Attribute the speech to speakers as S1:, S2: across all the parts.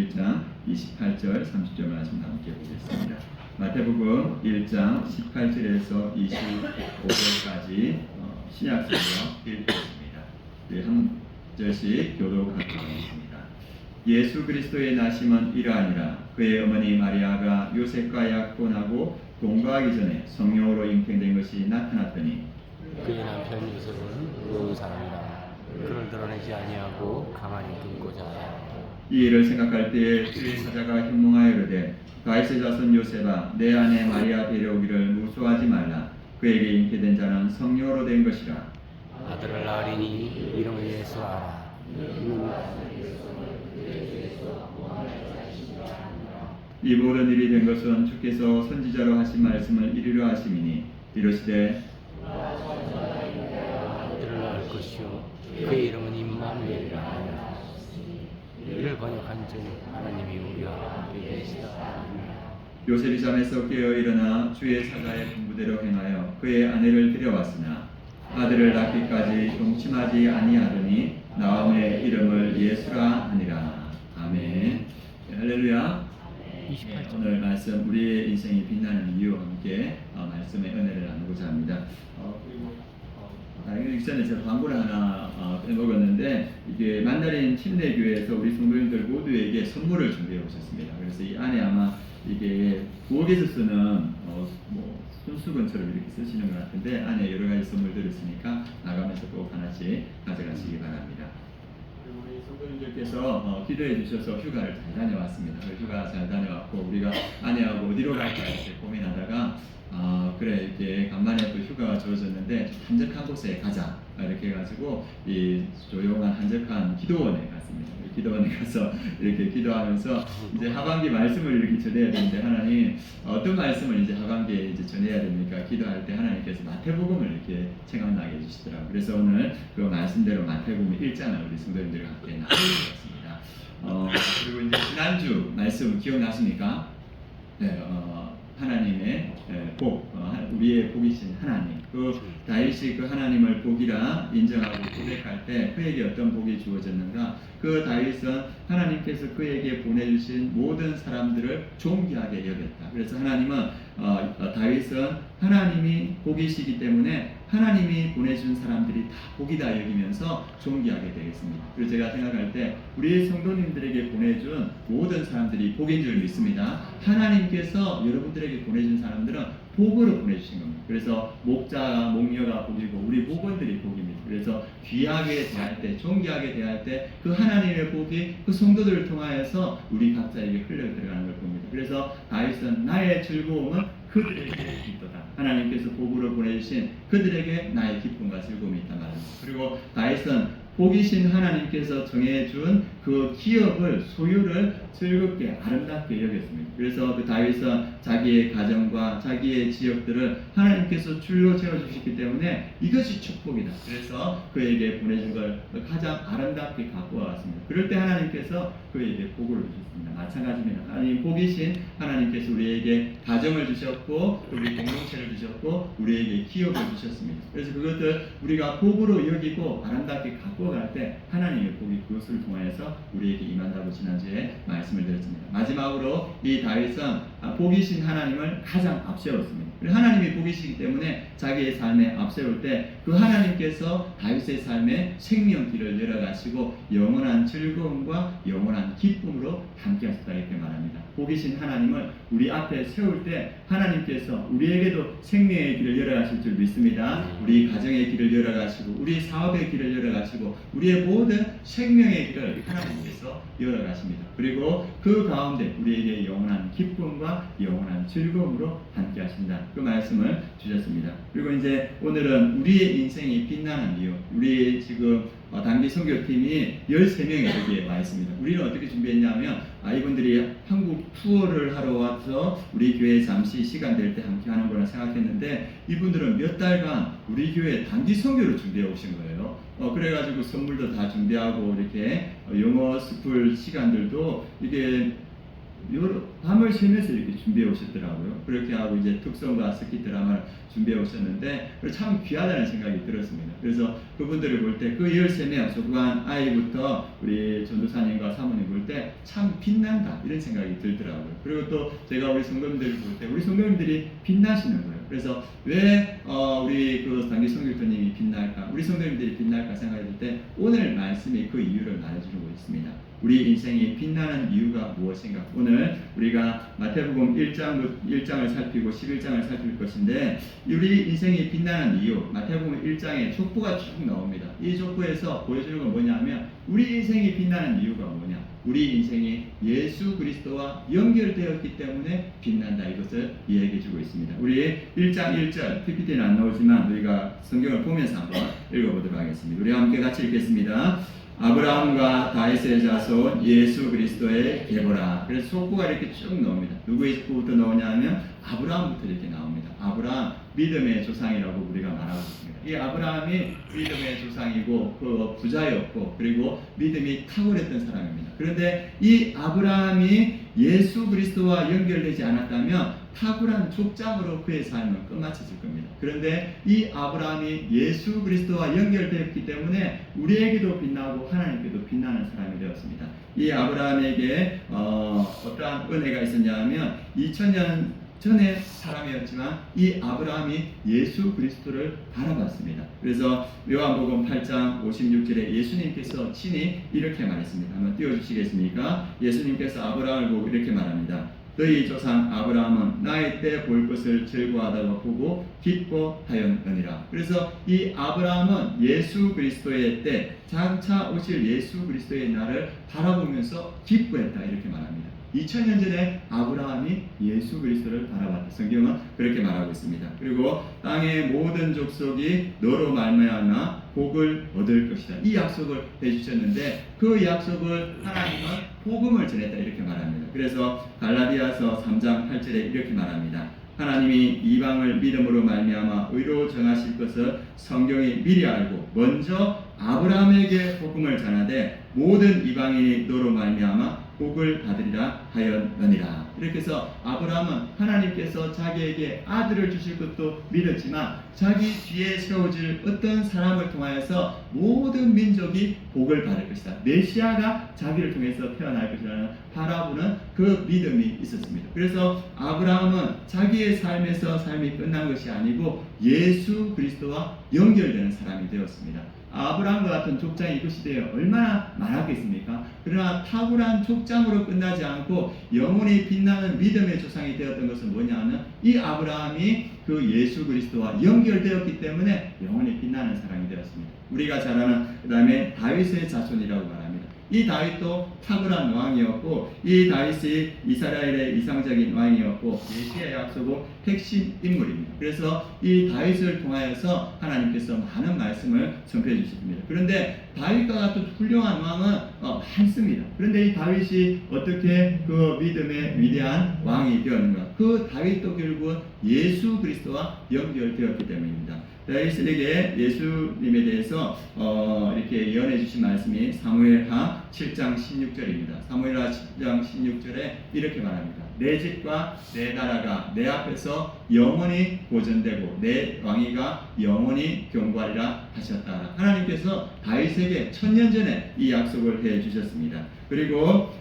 S1: 1장 28절 30절 말씀 함께 보겠습니다. 마태복음 1장 18절에서 25절까지 신약성경 읽겠습니다. 우리 한 절씩 교독하도록 하겠습니다. 예수 그리스도의 나심은 이러하니라. 그의 어머니 마리아가 요셉과 약혼하고 동거하기 전에 성령으로 잉태된 것이 나타났더니
S2: 그의 남편 요셉은 의로운 사람이라 그를 드러내지 아니하고 가만히 두고자 하였다.
S1: 이 일을 생각할 때에 그의 사자가 현몽하여 이르되 다윗의 자손 요셉아 내 아내 마리아 데려오기를 무수하지 말라. 그에게 잉태된 자는 성령으로 된 것이라.
S2: 아들을 낳으리니 이름을 예수 하라.
S1: 이 모든 일이 된 것은 주께서 선지자로 하신 말씀을 이루려 하심이니 이르시되
S2: 아들을 낳을 것이요 그의 이름은 임마누엘이라 하니라. 이를 번역한 즉 하나님이 우리와 함께 계시다.
S1: 요셉이 잠에서 깨어 일어나 주의 사자의 분부대로 행하여 그의 아내를 데려왔으나 아들을 낳기까지 동침하지 아니하더니 나음의 이름을 예수라 하니라. 아멘. 할렐루야.
S2: 28절.
S1: 오늘 말씀 우리의 인생이 빛나는 이유와 함께 말씀의 은혜를 나누고자 합니다. 그리고 다행히 전에 제가 광고를 하나 빼먹었는데 이게 만다린 침례교회에서 우리 성도님들 모두에게 선물을 준비해 오셨습니다. 그래서 이 안에 아마 이게 부엌에서 쓰는 손수건처럼 이렇게 쓰시는 것 같은데 안에 여러 가지 선물들이 있으니까 나가면서 꼭 하나씩 가져가시기 바랍니다. 그리고 우리 성도님들께서 기도해 주셔서 휴가를 잘 다녀왔습니다. 휴가 잘 다녀왔고 우리가 아내하고 어디로 갈까 이렇게 고민하다가 그래 이렇게 간만에 또 휴가가 주어졌는데 한적한 곳에 가자 이렇게 해가지고 이 조용한 한적한 기도원에 갔습니다. 기도원에 가서 이렇게 기도하면서 이제 하반기 말씀을 이렇게 전해야 되는데 하나님 어떤 말씀을 이제 하반기에 이제 전해야 됩니까? 기도할 때 하나님께서 마태복음을 이렇게 생각나게 해주시더라고요. 그래서 오늘 그 말씀대로 마태복음 1장을 우리 성도님들과 함께 나누겠습니다. 그리고 이제 지난주 말씀 기억나십니까? 네, 하나님의 복, 우리의 복이신 하나님. 그 다윗이 그 하나님을 복이라 인정하고 고백할 때 그에게 어떤 복이 주어졌는가? 그 다윗은 하나님께서 그에게 보내주신 모든 사람들을 존귀하게 여겼다. 그래서 하나님은 다윗은 하나님이 복이시기 때문에 하나님이 보내준 사람들이 다 복이다 여기면서 존귀하게 되겠습니다. 그래서 제가 생각할 때 우리 성도님들에게 보내준 모든 사람들이 복인 줄 믿습니다. 하나님께서 여러분들에게 보내준 사람들은 복으로 보내주신 겁니다. 그래서 목자가 목녀가 복이고 우리 목원들이 복입니다. 그래서 귀하게 대할 때 존귀하게 대할 때 그 하나님의 복이 그 성도들을 통하여서 우리 각자에게 흘러 들어가는 걸 봅니다. 그래서 다윗은 나의 즐거움은 그들에게 있도다. 하나님께서 복으로 보내주신 그들에게 나의 기쁨과 즐거움이 있단 말입니다. 그리고 다윗은 복이신 하나님께서 정해준 그 기업을 소유를 즐겁게 아름답게 여겼습니다. 그래서 그 다윗은 자기의 가정과 자기의 지역들을 하나님께서 줄로 채워주셨기 때문에 이것이 축복이다. 그래서 그에게 보내준 걸 가장 아름답게 갖고 왔습니다. 그럴 때 하나님께서 그에게 복을 주셨습니다. 마찬가지입니다. 하나님 복이신 하나님께서 우리에게 가정을 주셨고 우리 공동체를 주셨고 우리에게 기업을 주셨습니다. 그래서 그것들 우리가 복으로 여기고 아름답게 갖고 갈 때 하나님의 복이 그것을 통하여서 우리에게 임한다고 지난주에 말씀을 드렸습니다. 마지막으로 이 다윗은 복이신 하나님을 가장 앞세웠습니다. 하나님이 복이시기 때문에 자기의 삶에 앞세울 때 그 하나님께서 다윗의 삶에 생명길을 열어가시고 영원한 즐거움과 영원한 기쁨으로 함께 하셨다 이렇게 말합니다. 복이신 하나님을 우리 앞에 세울 때 하나님께서 우리에게도 생명의 길을 열어가실 줄 믿습니다. 우리 가정의 길을 열어가시고 우리 사업의 길을 열어가시고 우리의 모든 생명의 길을 하나님께서 열어가십니다. 그리고 그 가운데 우리에게 영원한 기쁨과 영원한 즐거움으로 함께 하신다. 그 말씀을 주셨습니다. 그리고 이제 오늘은 우리의 인생이 빛나는 이유, 우리 지금 단기 선교팀이 13명이 여기에 와 있습니다. 우리는 어떻게 준비했냐면 이분들이 한국 투어를 하러 와서 우리 교회에 잠시 시간 될 때 함께 하는 거라 생각했는데 이분들은 몇 달간 우리 교회 단기 선교를 준비해 오신 거예요. 그래가지고 선물도 다 준비하고 이렇게 영어 스쿨 시간들도 이게 밤을 새면서 이렇게 준비해 오셨더라고요. 그렇게 하고 이제 특성과 스키 드라마를 준비해 오셨는데 참 귀하다는 생각이 들었습니다. 그래서 그분들을 볼 때 그 13명 소중한 아이부터 우리 전도사님과 사모님 볼 때 참 빛난다 이런 생각이 들더라고요. 그리고 또 제가 우리 성도님들을 볼 때 우리 성도님들이 빛나시는 거예요. 그래서 왜 우리 그 단기 성교사님이 빛날까, 우리 성도님들이 빛날까 생각할 때 오늘 말씀이 그 이유를 말해주고 있습니다. 우리 인생이 빛나는 이유가 무엇인가? 오늘 우리가 마태복음 1장을 살피고 11장을 살필 것인데 우리 인생이 빛나는 이유, 마태복음 1장에 족보가 쭉 나옵니다. 이 족보에서 보여주는 건 뭐냐면 우리 인생이 빛나는 이유가 뭐냐? 우리 인생이 예수 그리스도와 연결되었기 때문에 빛난다. 이것을 이야기해주고 있습니다. 우리 1장 1절 PPT는 안 나오지만 우리가 성경을 보면서 한번 읽어보도록 하겠습니다. 우리 함께 같이 읽겠습니다. 아브라함과 다윗의 자손 예수 그리스도의 계보라. 그래서 속구가 이렇게 쭉 나옵니다. 누구의 속구부터 나오냐 하면 아브라함부터 이렇게 나옵니다. 아브라함 믿음의 조상이라고 우리가 말하고 있습니다. 이 아브라함이 믿음의 조상이고 그 부자였고 그리고 믿음이 탁월했던 사람입니다. 그런데 이 아브라함이 예수 그리스도와 연결되지 않았다면 탁월한 족장으로 그의 삶은 끝마쳤을 겁니다. 그런데 이 아브라함이 예수 그리스도와 연결되었기 때문에 우리에게도 빛나고 하나님께도 빛나는 사람이 되었습니다. 이 아브라함에게 어떠한 은혜가 있었냐 하면 2000년 전에 사람이었지만 이 아브라함이 예수 그리스도를 바라봤습니다. 그래서 요한복음 8장 56절에 예수님께서 친히 이렇게 말했습니다. 한번 띄워주시겠습니까? 예수님께서 아브라함을 보고 이렇게 말합니다. 너희 조상 아브라함은 나의 때 볼 것을 즐거워하다가 보고 기뻐하였느니라. 그래서 이 아브라함은 예수 그리스도의 때 장차 오실 예수 그리스도의 날을 바라보면서 기뻐했다 이렇게 말합니다. 2000년 전에 아브라함이 예수 그리스도를 바라봤다. 성경은 그렇게 말하고 있습니다. 그리고 땅의 모든 족속이 너로 말미암아 복을 얻을 것이다. 이 약속을 해주셨는데 그 약속을 하나님은 복음을 전했다 이렇게 말합니다. 그래서 갈라디아서 3장 8절에 이렇게 말합니다. 하나님이 이방을 믿음으로 말미암아 의로 정하실 것을 성경이 미리 알고 먼저 아브라함에게 복음을 전하되 모든 이방인이 너로 말미암아 복을 받으리라 하였느니라. 이렇게 해서 아브라함은 하나님께서 자기에게 아들을 주실 것도 믿었지만 자기 뒤에 세워질 어떤 사람을 통하여서 모든 민족이 복을 받을 것이다. 메시아가 자기를 통해서 태어날 것이라는 바라보는 그 믿음이 있었습니다. 그래서 아브라함은 자기의 삶에서 삶이 끝난 것이 아니고 예수 그리스도와 연결되는 사람이 되었습니다. 아브라함과 같은 족장이 이것이 시대에 얼마나 많았겠습니까? 그러나 탁월한 족장으로 끝나지 않고 영원히 빛나는 믿음의 조상이 되었던 것은 뭐냐면 이 아브라함이 그 예수 그리스도와 연결되었기 때문에 영원히 빛나는 사람이 되었습니다. 우리가 잘 아는 그 다음에 다윗의 자손이라고 말합니다. 이 다윗도 탁월한 왕이었고 이 다윗이 이스라엘의 이상적인 왕이었고 메시아의 약속의 핵심 인물입니다. 그래서 이 다윗을 통하여서 하나님께서 많은 말씀을 전해 주십니다. 그런데 다윗과 같은 훌륭한 왕은 많습니다. 그런데 이 다윗이 어떻게 그 믿음의 위대한 왕이 되었는가? 그 다윗도 결국은 예수 그리스도와 연결되었기 때문입니다. 다윗에게 예수님에 대해서 이렇게 예언해 주신 말씀이 사무엘하 7장 16절입니다. 사무엘하 7장 16절에 이렇게 말합니다. 내 집과 내 나라가 내 앞에서 영원히 보존되고 내 왕위가 영원히 경고하리라 하셨다. 하나님께서 다윗에게 1000년 전에 이 약속을 해 주셨습니다. 그리고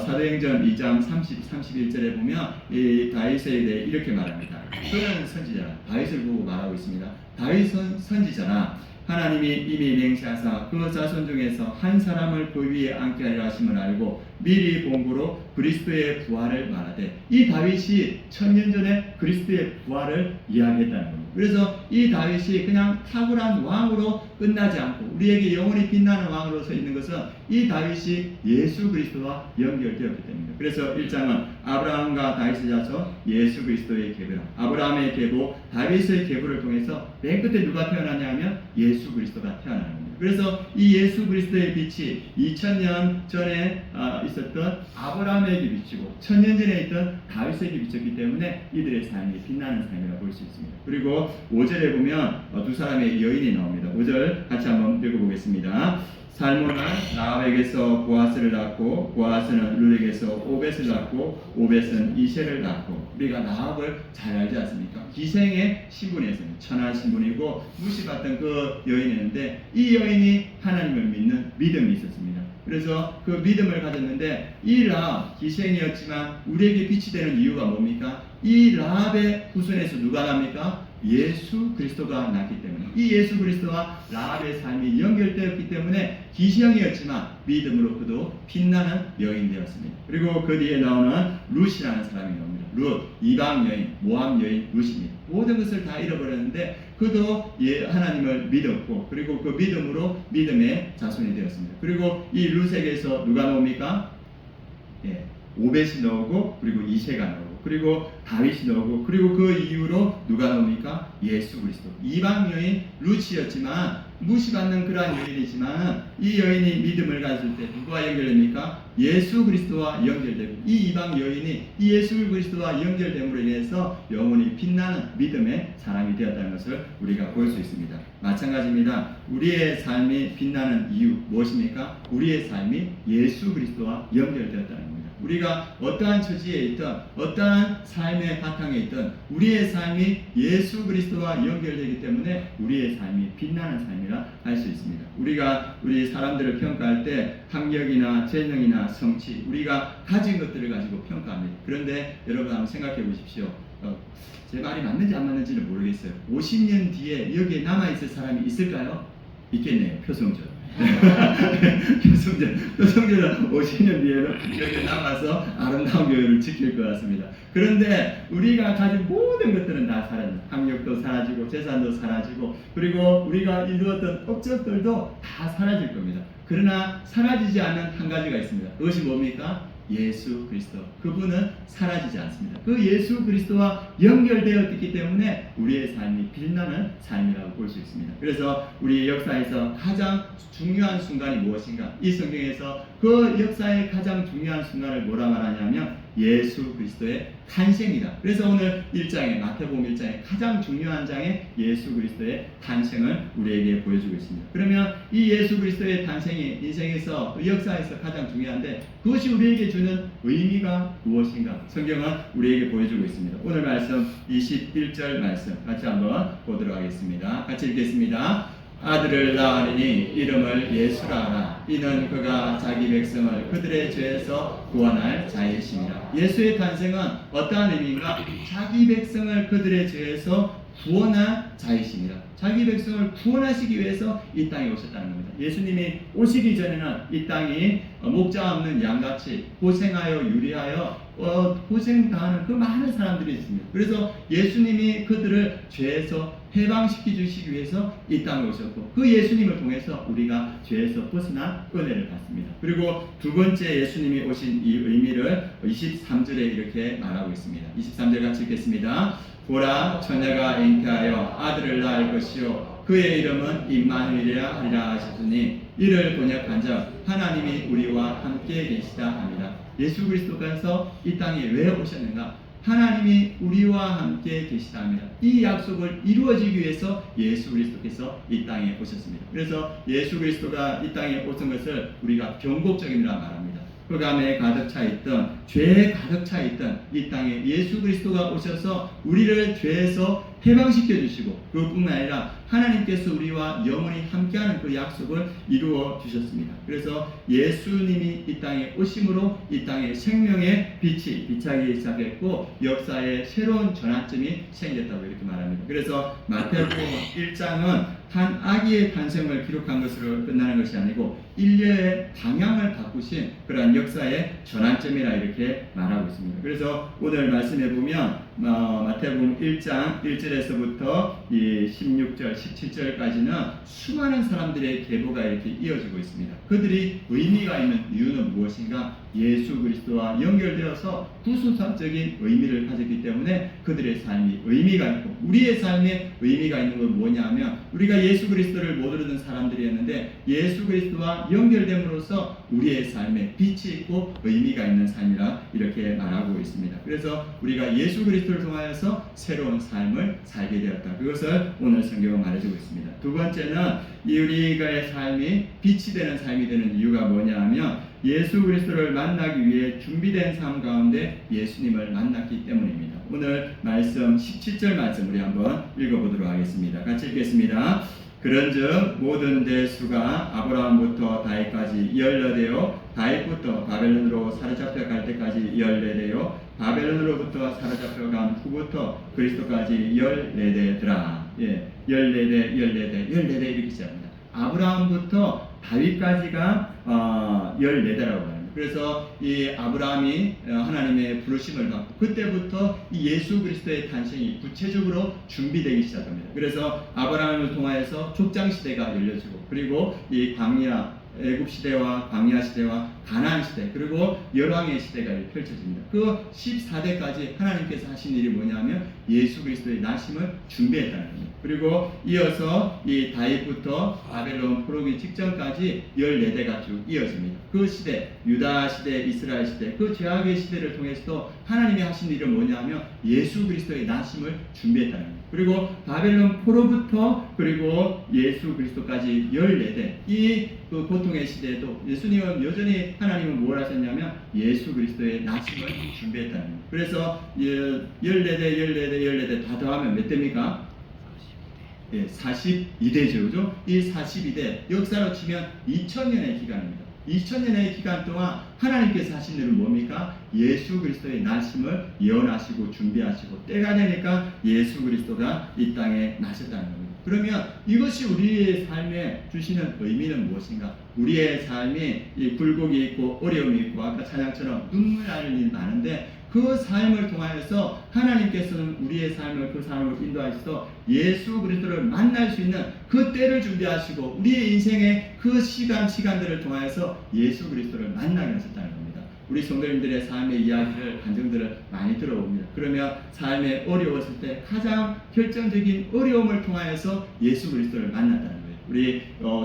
S1: 사도행전 2장 31절에 보면 이 다윗에 대해 이렇게 말합니다. 그는 선지자라. 다윗을 보고 말하고 있습니다. 다윗은 선지자라. 하나님이 이미 맹세하사 그 자손 중에서 한 사람을 그 위에 앉게 하려 하심을 알고 미리 본고로 그리스도의 부활을 말하되 이 다윗이 1000년 전에 그리스도의 부활을 이야기했다는 겁니다. 그래서 이 다윗이 그냥 탁월한 왕으로 끝나지 않고 우리에게 영원히 빛나는 왕으로 서 있는 것은 이 다윗이 예수 그리스도와 연결되었기 때문입니다. 그래서 1장은 아브라함과 다윗의 자손 예수 그리스도의 계보라. 아브라함의 계보, 다윗의 계보를 통해서 맨 끝에 누가 태어나냐 하면 예수 그리스도가 태어나는 겁니다. 그래서 이 예수 그리스도의 빛이 2000년 전에 있었던 아브라함에게 비치고 1000년 전에 있던 다윗에게 비쳤기 때문에 이들의 삶이 빛나는 삶이라고 볼 수 있습니다. 그리고 5절에 보면 두 사람의 여인이 나옵니다. 5절 같이 한번 읽어보겠습니다. 살몬은 라합에게서 보아스를 낳고 보아스는 룰에게서 오벳을 낳고 오벳은 이새를 낳고 우리가 라합을 잘 알지 않습니까? 기생의 신분에서는 천한 신분이고 무시받던 그 여인이었는데 이 여인이 하나님을 믿는 믿음이 있었습니다. 그래서 그 믿음을 가졌는데 이 라합 기생이었지만 우리에게 빛이 되는 이유가 뭡니까? 이 라합의 후손에서 누가 납니까? 예수 그리스도가 났기 때문에 이 예수 그리스도와 라합의 삶이 연결되었기 때문에 기생이었지만 믿음으로 그도 빛나는 여인 되었습니다. 그리고 그 뒤에 나오는 룻이라는 사람이 나옵니다. 룻, 이방 여인, 모함 여인 룻입니다. 모든 것을 다 잃어버렸는데 그도 하나님을 믿었고 그리고 그 믿음으로 믿음의 자손이 되었습니다. 그리고 이 룻에게서 누가 나옵니까? 오벳이 나오고 그리고 이새가 나오고 그리고 다윗이 나오고 그리고 그 이후로 누가 나옵니까? 예수 그리스도. 이방 여인 룻이었지만 무시받는 그러한 여인이지만 이 여인이 믿음을 가질 때 누구와 연결됩니까? 예수 그리스도와 연결되고 이 이방 여인이 이 예수 그리스도와 연결됨으로 인해서 영원히 빛나는 믿음의 사람이 되었다는 것을 우리가 볼 수 있습니다. 마찬가지입니다. 우리의 삶이 빛나는 이유 무엇입니까? 우리의 삶이 예수 그리스도와 연결되었다는 겁니다. 우리가 어떠한 처지에 있든 어떠한 삶의 바탕에 있든 우리의 삶이 예수 그리스도와 연결되기 때문에 우리의 삶이 빛나는 삶이라 할 수 있습니다. 우리가 우리 사람들을 평가할 때 학력이나 재능이나 성취 우리가 가진 것들을 가지고 평가합니다. 그런데 여러분 한번 생각해 보십시오. 제 말이 맞는지 안 맞는지는 모르겠어요. 50년 뒤에 여기에 남아있을 사람이 있을까요? 있겠네요. 표성전. 표성전은 50년 뒤에는 여기 남아서 아름다운 교회를 지킬 것 같습니다. 그런데 우리가 가진 모든 것들은 다 사라집니다. 학력도 사라지고 재산도 사라지고 그리고 우리가 이루었던 업적들도 다 사라질 겁니다. 그러나 사라지지 않는 한 가지가 있습니다. 그것이 뭡니까? 예수 그리스도. 그분은 사라지지 않습니다. 그 예수 그리스도와 연결되었기 때문에 우리의 삶이 빛나는 삶이라고 볼 수 있습니다. 그래서 우리 역사에서 가장 중요한 순간이 무엇인가? 이 성경에서 그 역사의 가장 중요한 순간을 뭐라 말하냐면 예수 그리스도의 탄생이다. 그래서 오늘 1장에 마태복음 1장에 가장 중요한 장에 예수 그리스도의 탄생을 우리에게 보여주고 있습니다. 그러면 이 예수 그리스도의 탄생이 인생에서 역사에서 가장 중요한데 그것이 우리에게 주는 의미가 무엇인가? 성경은 우리에게 보여주고 있습니다. 오늘 말씀 21절 말씀 같이 한번 보도록 하겠습니다. 같이 읽겠습니다. 아들을 낳으리니 이름을 예수라 하라. 이는 그가 자기 백성을 그들의 죄에서 구원할 자이심이라. 예수의 탄생은 어떠한 의미인가? 자기 백성을 그들의 죄에서 구원할 자이심이라. 자기 백성을 구원하시기 위해서 이 땅에 오셨다는 겁니다. 예수님이 오시기 전에는 이 땅이 목자 없는 양같이 고생하여 유리하여 고생당하는 그 많은 사람들이 있습니다. 그래서 예수님이 그들을 죄에서 해방시켜 주시기 위해서 이 땅에 오셨고 그 예수님을 통해서 우리가 죄에서 벗어난 은혜를 받습니다. 그리고 두 번째 예수님이 오신 이 의미를 23절에 이렇게 말하고 있습니다. 23절 같이 읽겠습니다. 보라 처녀가 잉태하여 아들을 낳을 것이요 그의 이름은 임마누엘이라 하리라 하셨으니 이를 번역한즉 하나님이 우리와 함께 계시다 합니다. 예수 그리스도께서 이 땅에 왜 오셨는가? 하나님이 우리와 함께 계시다 합니다. 이 약속을 이루어지기 위해서 예수 그리스도께서 이 땅에 오셨습니다. 그래서 예수 그리스도가 이 땅에 오신 것을 우리가 경곡적이라 말합니다. 흑암에 가득 차 있던 죄에 가득 차 있던 이 땅에 예수 그리스도가 오셔서 우리를 죄에서 해방시켜 주시고 그뿐만 아니라 하나님께서 우리와 영원히 함께하는 그 약속을 이루어 주셨습니다. 그래서 예수님이 이 땅에 오심으로 이 땅에 생명의 빛이 비차기 시작했고 역사의 새로운 전환점이 생겼다고 이렇게 말합니다. 그래서 마태복음 1장은 한 아기의 탄생을 기록한 것으로 끝나는 것이 아니고 인류의 방향을 바꾸신 그러한 역사의 전환점이라 이렇게 말하고 있습니다. 그래서 오늘 말씀해 보면 마태복음 1장 1절에서부터 16절 17절까지는 수많은 사람들의 계보가 이렇게 이어지고 있습니다. 그들이 의미가 있는 이유는 무엇인가? 예수 그리스도와 연결되어서 구속적인 의미를 가졌기 때문에 그들의 삶이 의미가 있고 우리의 삶에 의미가 있는 건 뭐냐면 우리가 예수 그리스도를 못 얻은 사람들이었는데 예수 그리스도와 연결됨으로써 우리의 삶에 빛이 있고 의미가 있는 삶이라 이렇게 말하고 있습니다. 그래서 우리가 예수 그리스도를 통하여서 새로운 삶을 살게 되었다. 그것을 오늘 성경은 말해주고 있습니다. 두 번째는 이 우리가의 삶이 빛이 되는 삶이 되는 이유가 뭐냐 하면 예수 그리스도를 만나기 위해 준비된 삶 가운데 예수님을 만났기 때문입니다. 오늘 말씀 17절 말씀 우리 한번 읽어보도록 하겠습니다. 같이 읽겠습니다. 그런즉 모든 대수가 아브라함부터 다윗까지 14대요 다윗부터 바벨론으로 사로잡혀 갈 때까지 14대요 바벨론으로부터 사로잡혀 간 후부터 그리스도까지 14대더라. 14대 이렇게 시작합니다. 아브라함부터 다윗까지가 14대라고 합니다. 그래서 이 아브라함이 하나님의 부르심을 받고 그때부터 이 예수 그리스도의 탄생이 구체적으로 준비되기 시작합니다. 그래서 아브라함을 통하여서 족장 시대가 열려지고 그리고 이 광야 애굽 시대와 광야 시대와 가나안 시대 그리고 열왕의 시대가 펼쳐집니다. 그 14대까지 하나님께서 하신 일이 뭐냐면 예수 그리스도의 나심을 준비했다는 겁니다. 그리고 이어서 이 다윗부터 바벨론 포로기 직전까지 14대가 쭉 이어집니다. 그 시대 유다 시대 이스라엘 시대 그 죄악의 시대를 통해서도 하나님이 하신 일은 뭐냐면 예수 그리스도의 나심을 준비했다는 겁니다. 그리고 바벨론 포로부터 그리고 예수 그리스도까지 14대 그 고통의 시대에도 예수님은 여전히 하나님은 뭘 하셨냐면 예수 그리스도의 나심을 준비했다는 겁니다. 그래서 14대 다 더하면 몇 대입니까? 42대죠. 그죠? 이 42대 역사로 치면 2000년의 기간입니다. 2000년의 기간 동안 하나님께서 하신 일은 뭡니까? 예수 그리스도의 나심을 예언하시고 준비하시고 때가 되니까 예수 그리스도가 이 땅에 나셨다는 겁니다. 그러면 이것이 우리의 삶에 주시는 의미는 무엇인가? 우리의 삶이 이 굴곡이 있고 어려움이 있고 아까 찬양처럼 눈물 나는 일이 많은데 그 삶을 통하여서 하나님께서는 우리의 삶을 그 삶을 인도하셔서 예수 그리스도를 만날 수 있는 그 때를 준비하시고 우리의 인생의 그 시간들을 통하여서 예수 그리스도를 만나게 하셨다는 겁니다. 우리 성도님들의 삶의 이야기를 간증들을 많이 들어봅니다. 그러면 삶에 어려웠을 때 가장 결정적인 어려움을 통하여서 예수 그리스도를 만났다는 거예요. 우리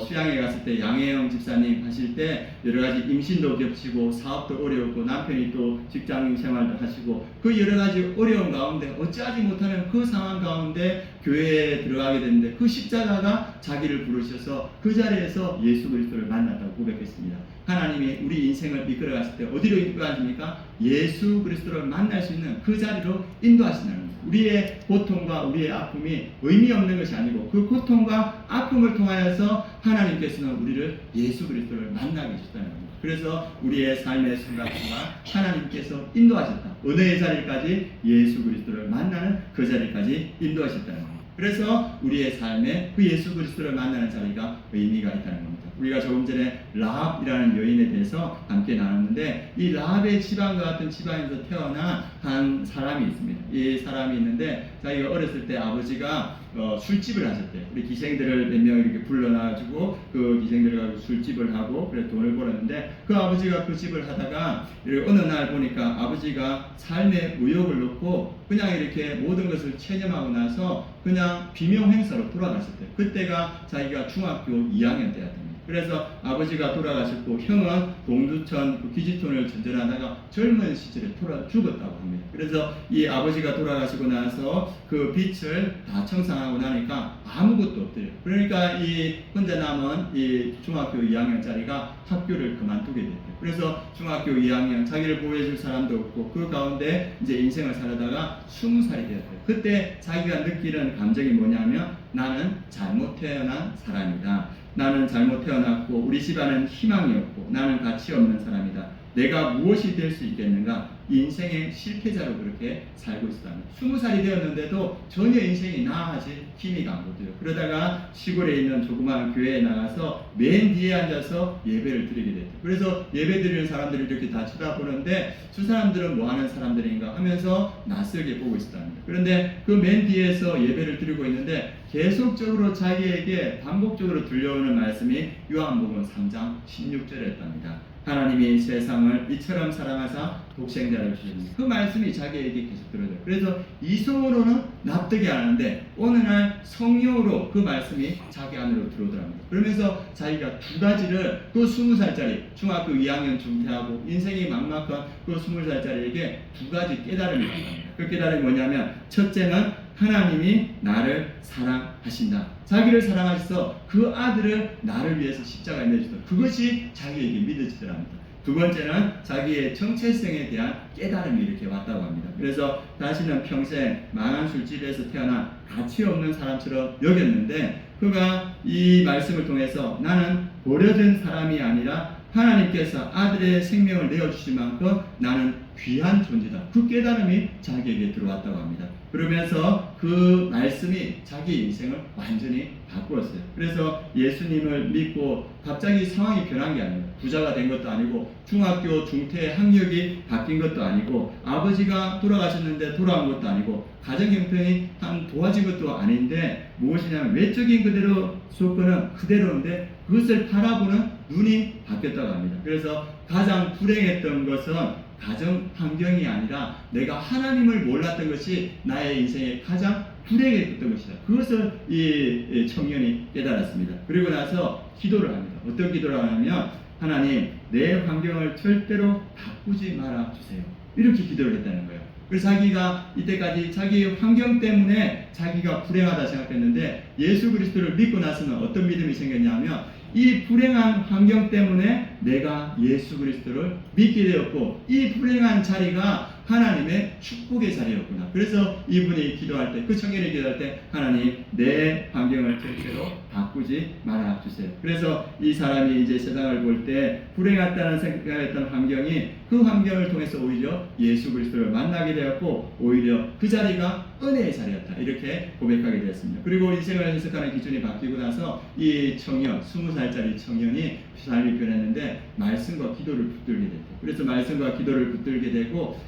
S1: 수양에 갔을 때 양혜영 집사님 하실 때 여러 가지 임신도 겹치고 사업도 어려웠고 남편이 또 직장 생활도 하시고 그 여러 가지 어려움 가운데 어찌하지 못하는 그 상황 가운데 교회에 들어가게 됐는데 그 십자가가 자기를 부르셔서 그 자리에서 예수 그리스도를 만났다고 고백했습니다. 하나님이 우리 인생을 이끌어 갔을 때 어디로 인도하십니까? 예수 그리스도를 만날 수 있는 그 자리로 인도하신다는 겁니다. 우리의 고통과 우리의 아픔이 의미 없는 것이 아니고 그 고통과 아픔을 통하여서 하나님께서는 우리를 예수 그리스도를 만나게 해주셨다는 겁니다. 그래서 우리의 삶의 순간순간 하나님께서 인도하셨다. 은혜의 자리까지 예수 그리스도를 만나는 그 자리까지 인도하셨다는 겁니다. 그래서 우리의 삶에 그 예수 그리스도를 만나는 자리가 의미가 있다는 겁니다. 우리가 조금 전에 라합이라는 여인에 대해서 함께 나눴는데 이 라합의 집안과 같은 집안에서 태어난 한 사람이 있습니다. 이 사람이 있는데 자기가 어렸을 때 아버지가 술집을 하셨대요. 우리 기생들을 몇 명 이렇게 불러놔가지고 그 기생들을 가지고 술집을 하고 그래 돈을 벌었는데 그 아버지가 그 집을 하다가 어느 날 보니까 아버지가 삶의 의욕을 놓고 그냥 이렇게 모든 것을 체념하고 나서 그냥 비명 행사로 돌아가셨대요. 그때가 자기가 중학교 2학년 때였답니다. 그래서 아버지가 돌아가셨고 형은 동두천 그 기지톤을 전전하다가 젊은 시절에 죽었다고 합니다. 그래서 이 아버지가 돌아가시고 나서 그 빚을 다 청산하고 나니까 아무것도 없대요. 그러니까 이 혼자 남은 이 중학교 2학년짜리가 학교를 그만두게 됐대요. 그래서 중학교 2학년 자기를 보호해줄 사람도 없고 그 가운데 이제 인생을 살다가 20살이 되었대요. 그때 자기가 느끼는 감정이 뭐냐면 나는 잘못 태어난 사람이다. 나는 잘못 태어났고 우리 집안은 희망이 없고 나는 가치 없는 사람이다. 내가 무엇이 될 수 있겠는가? 인생의 실패자로 그렇게 살고 있었답니다. 20살이 되었는데도 전혀 인생이 나아질 힘이 안 거고요. 그러다가 시골에 있는 조그마한 교회에 나가서 맨 뒤에 앉아서 예배를 드리게 됐대요. 그래서 예배 드리는 사람들이 이렇게 다 쳐다보는데 저 사람들은 뭐 하는 사람들인가 하면서 낯설게 보고 있었답니다. 그런데 그 맨 뒤에서 예배를 드리고 있는데 계속적으로 자기에게 반복적으로 들려오는 말씀이 요한복음 3장 16절이었답니다. 하나님이 세상을 이처럼 사랑하사 독생자를 주셨습니다. 그 말씀이 자기에게 계속 들어져요. 그래서 이성으로는 납득이 안 하는데 어느 날 성령으로 그 말씀이 자기 안으로 들어오더랍니다. 그러면서 자기가 두 가지를 그 20살짜리 중학교 2학년 중퇴하고 인생이 막막한 그 20살짜리에게 두 가지 깨달음이 왔답니다. 그 깨달음이 뭐냐면 첫째는 하나님이 나를 사랑하신다. 자기를 사랑하셔서 그 아들을 나를 위해서 십자가에 내주셨다. 그것이 자기에게 믿어지더랍니다. 두 번째는 자기의 정체성에 대한 깨달음이 이렇게 왔다고 합니다. 그래서 다시는 평생 망한 술집에서 태어나 가치 없는 사람처럼 여겼는데 그가 이 말씀을 통해서 나는 버려진 사람이 아니라 하나님께서 아들의 생명을 내어주신 만큼 나는 귀한 존재다. 그 깨달음이 자기에게 들어왔다고 합니다. 그러면서 그 말씀이 자기 인생을 완전히 바꾸었어요. 그래서 예수님을 믿고 갑자기 상황이 변한 게 아니에요. 부자가 된 것도 아니고 중학교 중퇴 학력이 바뀐 것도 아니고 아버지가 돌아가셨는데 돌아온 것도 아니고 가정 형편이 한 도와진 것도 아닌데 무엇이냐면 외적인 그대로 조건은 그대로인데 그것을 바라보는 눈이 바뀌었다고 합니다. 그래서 가장 불행했던 것은 가정 환경이 아니라 내가 하나님을 몰랐던 것이 나의 인생의 가장 불행했던 것이다. 그것을 이 청년이 깨달았습니다. 그리고 나서 기도를 합니다. 어떤 기도를 하냐면 하나님 내 환경을 절대로 바꾸지 말아 주세요. 이렇게 기도를 했다는 거예요. 그래서 자기가 이때까지 자기 환경 때문에 자기가 불행하다 생각했는데 예수 그리스도를 믿고 나서는 어떤 믿음이 생겼냐면 이 불행한 환경 때문에 내가 예수 그리스도를 믿게 되었고 이 불행한 자리가 하나님의 축복의 자리였구나. 그래서 이분이 기도할 때, 그 청년이 기도할 때 하나님 내 환경을 절대로 바꾸지 말아 주세요. 그래서 이 사람이 이제 세상을 볼 때 불행하다는 생각했던 환경이 그 환경을 통해서 오히려 예수 그리스도를 만나게 되었고 오히려 그 자리가 은혜의 자리였다. 이렇게 고백하게 되었습니다. 그리고 인생을 해석하는 기준이 바뀌고 나서 이 청년, 20살짜리 청년이 삶이 변했는데 말씀과 기도를 붙들게 됐다. 그래서 말씀과 기도를 붙들게 되고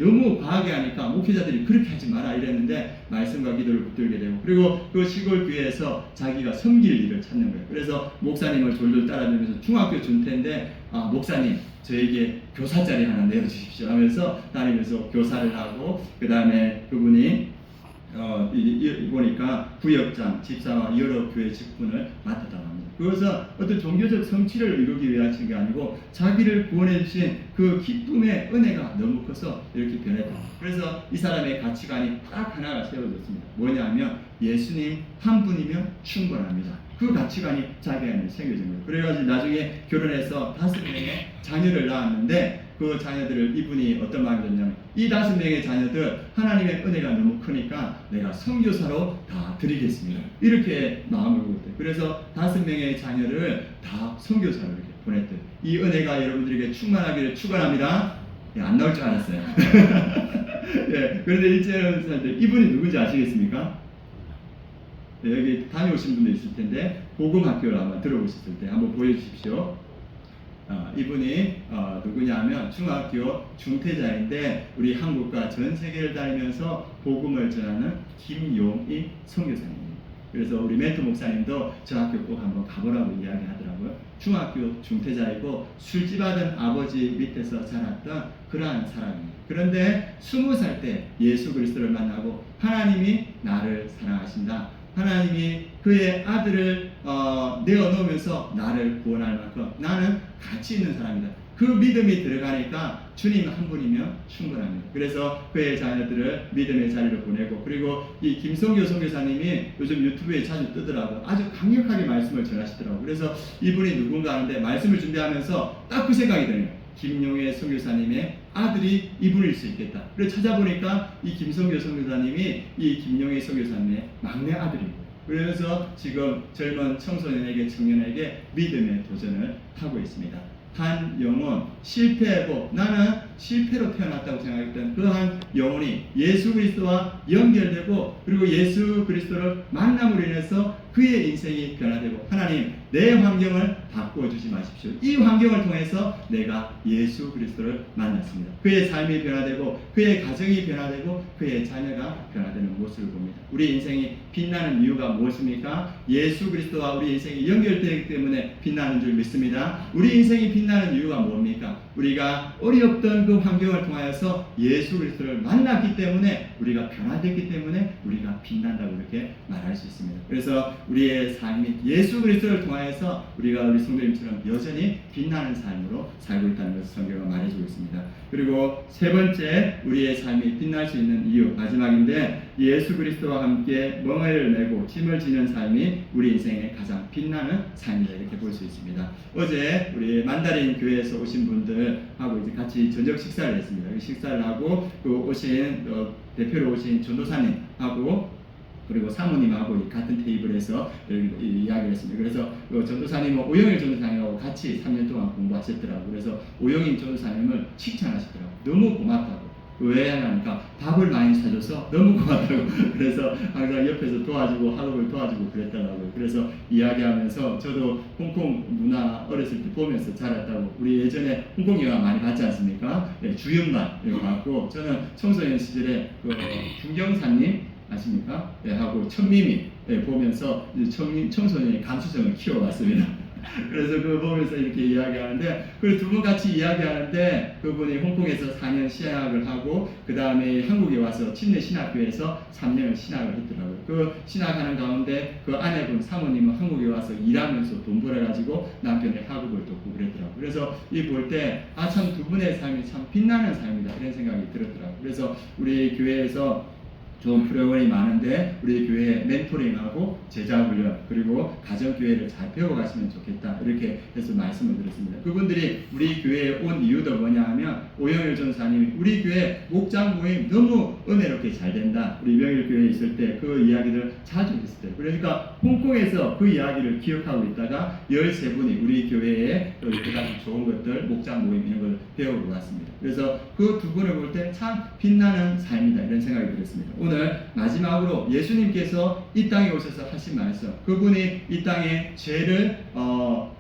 S1: 너무 과하게 하니까 목회자들이 그렇게 하지 마라 이랬는데 말씀과 기도를 붙들게 되고 그리고 그 시골 교회에서 자기가 섬길 일을 찾는 거예요. 그래서 목사님을 졸졸 따라다니면서 중학교 준태인데 목사님 저에게 교사 자리 하나 내어주십시오 하면서 다니면서 교사를 하고 그 다음에 그분이 보니까 구역장, 집사와 여러 교회 직분을 맡았다고 합니다. 그것은 어떤 종교적 성취를 이루기 위한 게 아니고 자기를 구원해 주신 그 기쁨의 은혜가 너무 커서 이렇게 변했다. 그래서 이 사람의 가치관이 딱 하나가 세워졌습니다. 뭐냐면 예수님 한 분이면 충분합니다. 그 가치관이 자기 안에 생겨진 거예요. 그래가지고 나중에 결혼해서 5명의 자녀를 낳았는데 그 자녀들을 이분이 어떤 마음이 줬냐면 이 5명의 자녀들 하나님의 은혜가 너무 크니까 내가 선교사로 다 드리겠습니다. 이렇게 마음을 먹었대요. 그래서 5명의 자녀를 다 선교사로 이렇게 보냈대요. 이 은혜가 여러분들에게 충만하기를 축원합니다. 안 나올 줄 알았어요. 예, 그런데 일제는 이분이 누군지 아시겠습니까? 네, 여기 다녀오신 분도 있을 텐데 복음학교를 아마 들어보셨을 때 한번 보여주십시오. 이분이 누구냐면 중학교 중퇴자인데 우리 한국과 전 세계를 다니면서 복음을 전하는 김용희 선교사입니다. 그래서 우리 멘토 목사님도 저 학교 꼭 한번 가보라고 이야기하더라고요. 중학교 중퇴자이고 술집하던 아버지 밑에서 자랐던 그러한 사람입니다. 그런데 20살 때 예수 그리스도를 만나고 하나님이 나를 사랑하신다. 하나님이 그의 아들을 내어놓으면서 나를 구원할 만큼 나는 가치 있는 사람이다. 그 믿음이 들어가니까 주님 한 분이면 충분합니다. 그래서 그의 자녀들을 믿음의 자리로 보내고 그리고 이 김성교 선교사님이 요즘 유튜브에 자주 뜨더라고요. 아주 강력하게 말씀을 전하시더라고요. 그래서 이분이 누군가 하는데 말씀을 준비하면서 딱 그 생각이 드네요. 김용혜 선교사님의 아들이 이분일 수 있겠다. 그래서 찾아보니까 이 김성교 선교사님이 이 김용혜 선교사님의 막내 아들입니다. 그래서 지금 젊은 청소년에게 청년에게 믿음의 도전을 하고 있습니다. 한 영혼, 실패하고 나는 실패로 태어났다고 생각했던 그 한 영혼이 예수 그리스도와 연결되고 그리고 예수 그리스도를 만남으로 인해서 그의 인생이 변화되고 하나님 내 환경을 바꿔주지 마십시오. 이 환경을 통해서 내가 예수 그리스도를 만났습니다. 그의 삶이 변화되고 그의 가정이 변화되고 그의 자녀가 변화되는 모습을 봅니다. 우리 인생이 빛나는 이유가 무엇입니까? 예수 그리스도와 우리 인생이 연결되기 때문에 빛나는 줄 믿습니다. 우리 인생이 빛나는 이유가 뭡니까? 우리가 어렵던 그 환경을 통하여서 예수 그리스도를 만났기 때문에 우리가 변화됐기 때문에 우리가 빛난다고 이렇게 말할 수 있습니다. 그래서 우리의 삶이 예수 그리스도를 통하여서 우리가 우리 성도님처럼 여전히 빛나는 삶으로 살고 있다는 것을 성경은 말해주고 있습니다. 그리고 세 번째 우리의 삶이 빛날 수 있는 이유 마지막인데 예수 그리스도와 함께 멍에를 메고 짐을 지는 삶이 우리 인생의 가장 빛나는 삶이다 이렇게 볼 수 있습니다. 어제 우리 만다린 교회에서 오신 분들하고 이제 같이 저녁 식사를 했습니다. 식사를 하고 그 오신 대표로 오신 전도사님하고 그리고 사모님하고 같은 테이블에서 이야기를 했습니다. 그래서 전도사님은 오영일 전도사님하고 같이 3년 동안 공부하셨더라고요. 그래서 오영일 전도사님을 칭찬하시더라고요. 너무 고맙다고. 왜 하냐니까 밥을 많이 사줘서 너무 고맙다고. 그래서 항상 옆에서 도와주고 학업을 도와주고 그랬더라고요. 그래서 이야기하면서 저도 홍콩 문화 어렸을 때 보면서 자랐다고. 우리 예전에 홍콩 영화 많이 봤지 않습니까? 네, 주연만 이거 봤고 저는 청소년 시절에 그 김경사님 아십니까? 네, 하고 천미미 보면서 청소년의 감수성을 키워왔습니다. 그래서 그거 보면서 이렇게 이야기하는데 그 두 분 같이 이야기하는데 그분이 홍콩에서 4년 신학을 하고 그 다음에 한국에 와서 침례 신학교에서 3년을 신학을 했더라고요. 그 신학하는 가운데 그 아내분 사모님은 한국에 와서 일하면서 돈 벌어가지고 남편의 학업을 돕고 그랬더라고요. 그래서 이 볼 때 아 참 두 분의 삶이 참 빛나는 삶이다 이런 생각이 들었더라고요. 그래서 우리 교회에서 좋은 프로그램이 많은데 우리 교회 멘토링하고 제자훈련 그리고 가정교회를 잘 배워가시면 좋겠다 이렇게 해서 말씀을 드렸습니다. 그분들이 우리 교회에 온 이유도 뭐냐 하면 오영일 전사님이 우리 교회 목장 모임 너무 은혜롭게 잘 된다. 우리 명일 교회에 있을 때 그 이야기를 자주 했어요. 그러니까 홍콩에서 그 이야기를 기억하고 있다가 13분이 우리 교회에 또 이렇게 좋은 것들 목장 모임 이런 걸 배우고 왔습니다. 그래서 그 두 분을 볼 때 참 빛나는 삶이다 이런 생각이 들었습니다. 오늘 마지막으로 예수님께서 이 땅에 오셔서 하신 말씀 그분이 이 땅에 죄를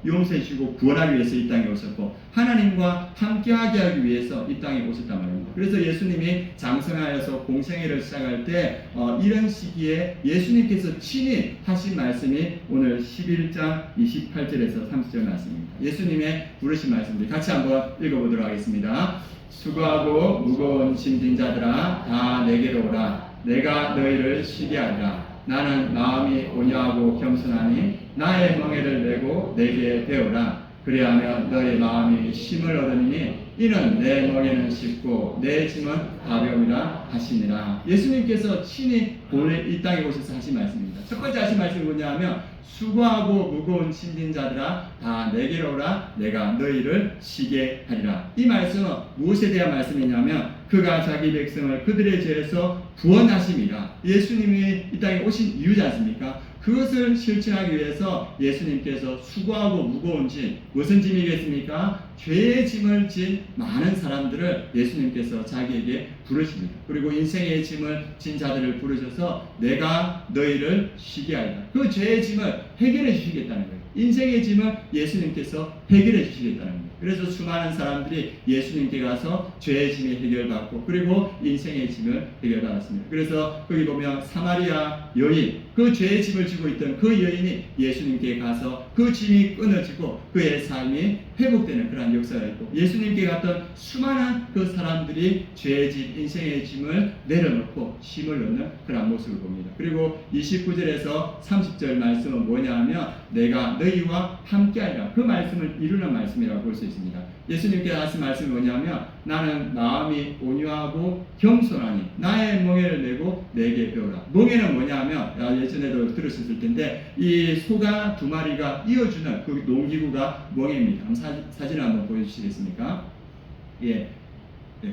S1: 용서해 주시고 구원하기 위해서 이 땅에 오셨고 하나님과 함께하게 하기 위해서 이 땅에 오셨단 말입니다. 그래서 예수님이 장성하여서 공생애를 시작할 때 이런 시기에 예수님께서 친히 하신 말씀이 오늘 11장 28절에서 30절 말씀입니다. 예수님의 부르신 말씀들 같이 한번 읽어보도록 하겠습니다. 수고하고 무거운 짐진 자들아 다 내게로 오라. 내가 너희를 쉬게 하리라. 나는 마음이 온유하고 겸손하니 나의 멍에를 메고 내게 배우라. 그리하면 너희 마음이 쉼을 얻으니 이는 내 멍에는 쉽고 내 짐은 가벼움이라 하시니라. 예수님께서 친히 본래 이 땅에 오셔서 하신 말씀입니다. 첫 번째 하신 말씀이 뭐냐 하면 수고하고 무거운 짐진 자들아 다 내게로 오라. 내가 너희를 쉬게 하리라. 이 말씀은 무엇에 대한 말씀이냐면 그가 자기 백성을 그들의 죄에서 구원하심이라. 예수님이 이 땅에 오신 이유지 않습니까? 그것을 실천하기 위해서 예수님께서 수고하고 무거운 짐, 무슨 짐이겠습니까? 죄의 짐을 진 많은 사람들을 예수님께서 자기에게 부르십니다. 그리고 인생의 짐을 진 자들을 부르셔서 내가 너희를 쉬게 하리라. 그 죄의 짐을 해결해 주시겠다는 거예요. 인생의 짐을 예수님께서 해결해 주시겠다는 거예요. 그래서 수많은 사람들이 예수님께 가서 죄의 짐이 해결받고 그리고 인생의 짐을 해결받았습니다. 그래서 거기 보면 사마리아 여인 그 죄의 짐을 지고 있던 그 여인이 예수님께 가서 그 짐이 끊어지고 그의 삶이 회복되는 그런 역사가 있고 예수님께 갔던 수많은 그 사람들이 죄의 짐, 인생의 짐을 내려놓고 쉼을 얻는 그런 모습을 봅니다. 그리고 29절에서 30절 말씀은 뭐냐 하면 내가 너희와 함께하리라. 그 말씀을 이루는 말씀이라고 볼 수 있습니다. 예수님께 하신 말씀이 뭐냐면 나는 마음이 온유하고 겸손하니 나의 멍에를 메고 내게 배우라. 멍에는 뭐냐 하면 예전에도 들으셨을 텐데 이 소가 두 마리가 이어주는 그 농기구가 멍에입니다. 사진을 한번 보여주시겠습니까? 예,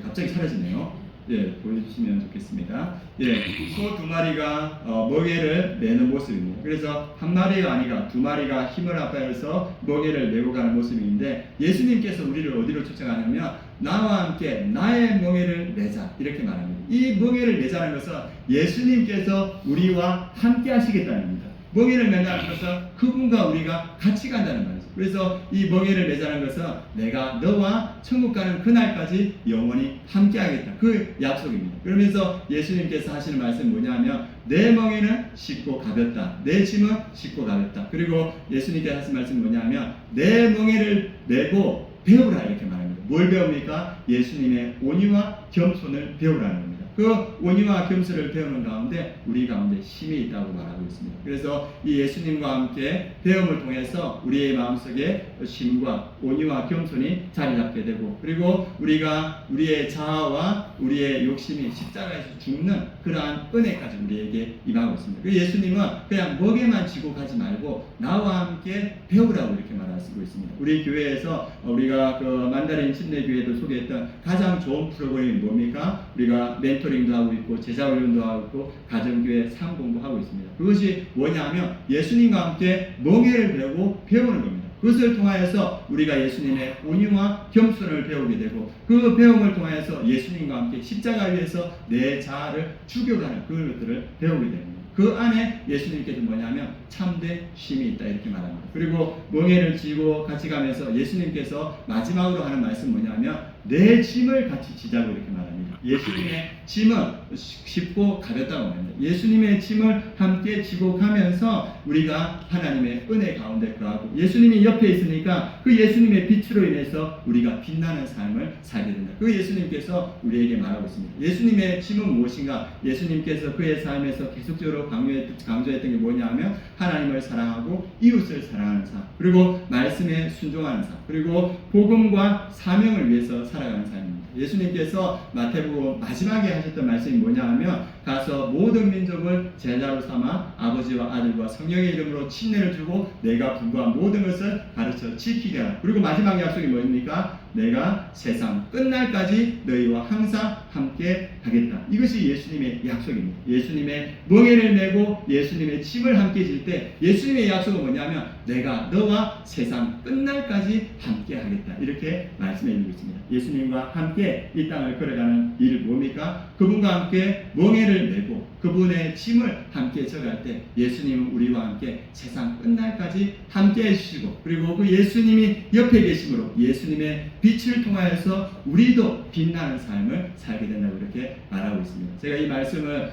S1: 갑자기 사라지네요. 예, 보여주시면 좋겠습니다. 예, 소 두 마리가 멍에를 메는 모습입니다. 그래서 한 마리가 아니라 두 마리가 힘을 합하여서 멍에를 메고 가는 모습인데 예수님께서 우리를 어디로 초청하냐면 나와 함께 나의 멍에를 메자 이렇게 말합니다. 이 멍에를 메자는 것은 예수님께서 우리와 함께 하시겠다는 겁니다. 멍에를 맨다는 것은 그분과 우리가 같이 간다는 말이죠. 그래서 이 멍에를 매자는 것은 내가 너와 천국 가는 그날까지 영원히 함께하겠다. 그 약속입니다. 그러면서 예수님께서 하시는 말씀이 뭐냐면 내 멍에는 쉽고 가볍다. 내 짐은 쉽고 가볍다. 그리고 예수님께서 하신 말씀이 뭐냐면 내 멍에를 메고 배우라 이렇게 말합니다. 뭘 배웁니까? 예수님의 온유와 겸손을 배우라는 겁니다. 그 온유와 겸손을 배우는 가운데 우리 가운데 힘이 있다고 말하고 있습니다. 그래서 이 예수님과 함께 배움을 통해서 우리의 마음속에 힘과 온유와 겸손이 자리 잡게 되고 그리고 우리가 우리의 자아와 우리의 욕심이 십자가에서 죽는 그러한 은혜까지 우리에게 임하고 있습니다. 그 예수님은 그냥 멍에만 지고 가지 말고 나와 함께 배우라고 이렇게 말하고 있습니다. 우리 교회에서 우리가 그 만다린 침례교회도 소개했던 가장 좋은 프로그램이 뭡니까? 우리가 멘토링도 하고 있고 제자훈련도 하고 있고 가정교회 삶공부 하고 있습니다. 그것이 뭐냐면 예수님과 함께 멍에를 배우고 배우는 겁니다. 그것을 통하여서 우리가 예수님의 온유와 겸손을 배우게 되고 그 배움을 통하여서 예수님과 함께 십자가 위에서 내 자아를 죽여가는 그것들을 배우게 됩니다. 그 안에 예수님께서 뭐냐면 참된 쉼이 있다 이렇게 말합니다. 그리고 멍에를 지고 같이 가면서 예수님께서 마지막으로 하는 말씀 뭐냐면 내 짐을 같이 지자고 이렇게 말합니다. 예수님의 짐은 쉽고 가볍다고 말합니다. 예수님의 짐을 함께 지고 가면서 우리가 하나님의 은혜 가운데 거하고 예수님이 옆에 있으니까 그 예수님의 빛으로 인해서 우리가 빛나는 삶을 살게 된다. 그 예수님께서 우리에게 말하고 있습니다. 예수님의 짐은 무엇인가? 예수님께서 그의 삶에서 계속적으로 강조했던 게 뭐냐면 하나님을 사랑하고 이웃을 사랑하는 삶, 그리고 말씀에 순종하는 삶, 그리고 복음과 사명을 위해서 살아가는 삶입니다. 예수님께서 마태복음 마지막에 하셨던 말씀이 뭐냐 하면 가서 모든 민족을 제자로 삼아 아버지와 아들과 성령의 이름으로 침례를 주고 내가 분부한 모든 것을 가르쳐 지키게 하라. 그리고 마지막 약속이 뭡니까? 내가 세상 끝날까지 너희와 항상 함께 하겠다. 이것이 예수님의 약속입니다. 예수님의 멍에를 메고 예수님의 짐을 함께 질 때 예수님의 약속은 뭐냐면 내가 너와 세상 끝날까지 함께 하겠다. 이렇게 말씀해 주고 있습니다. 예수님과 함께 이 땅을 걸어가는 일 뭡니까? 그분과 함께 멍에를 메고 그분의 짐을 함께 져갈 때 예수님은 우리와 함께 세상 끝날까지 함께 해주시고 그리고 그 예수님이 옆에 계심으로 예수님의 빛을 통하여서 우리도 빛나는 삶을 살게 된다고 이렇게 말하고 있습니다. 제가 이 말씀을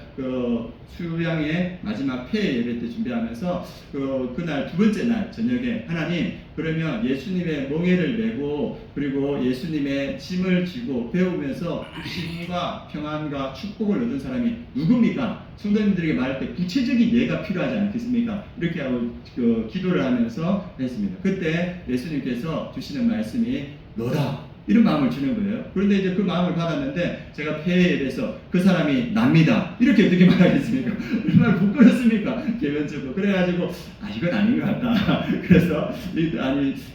S1: 수양의 마지막 폐 예배 때 준비하면서 그날 두 번째 날 저녁에 하나님 그러면 예수님의 멍에를 메고 그리고 예수님의 짐을 지고 배우면서 힘과 평안과 축복을 얻은 사람이 누굽니까? 성도님들에게 말할 때 구체적인 예가 필요하지 않겠습니까? 이렇게 하고 기도를 하면서 했습니다. 그때 예수님께서 주시는 말씀이 너다. 이런 마음을 주는 거예요. 그런데 이제 그 마음을 받았는데 제가 폐회에서 그 사람이 납니다. 이렇게 어떻게 말하겠습니까? 얼마나 부끄럽습니까? 개변적으로. 그래가지고 이건 아닌 것 같다. 그래서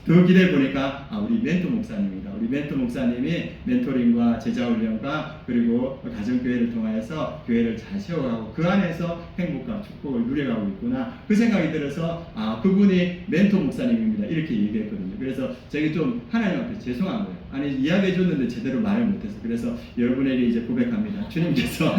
S1: 더 기대해 보니까 우리 멘토 목사님입니다. 우리 멘토 목사님이 멘토링과 제자훈련과 그리고 가정교회를 통하여서 교회를 잘 세워가고 그 안에서 행복과 축복을 누려가고 있구나. 그 생각이 들어서 그분이 멘토 목사님입니다. 이렇게 얘기했거든요. 그래서 제가 좀 하나님 앞에 죄송한 거예요. 이야기해 줬는데 제대로 말을 못해서. 그래서 여러분에게 이제 고백합니다. 주님께서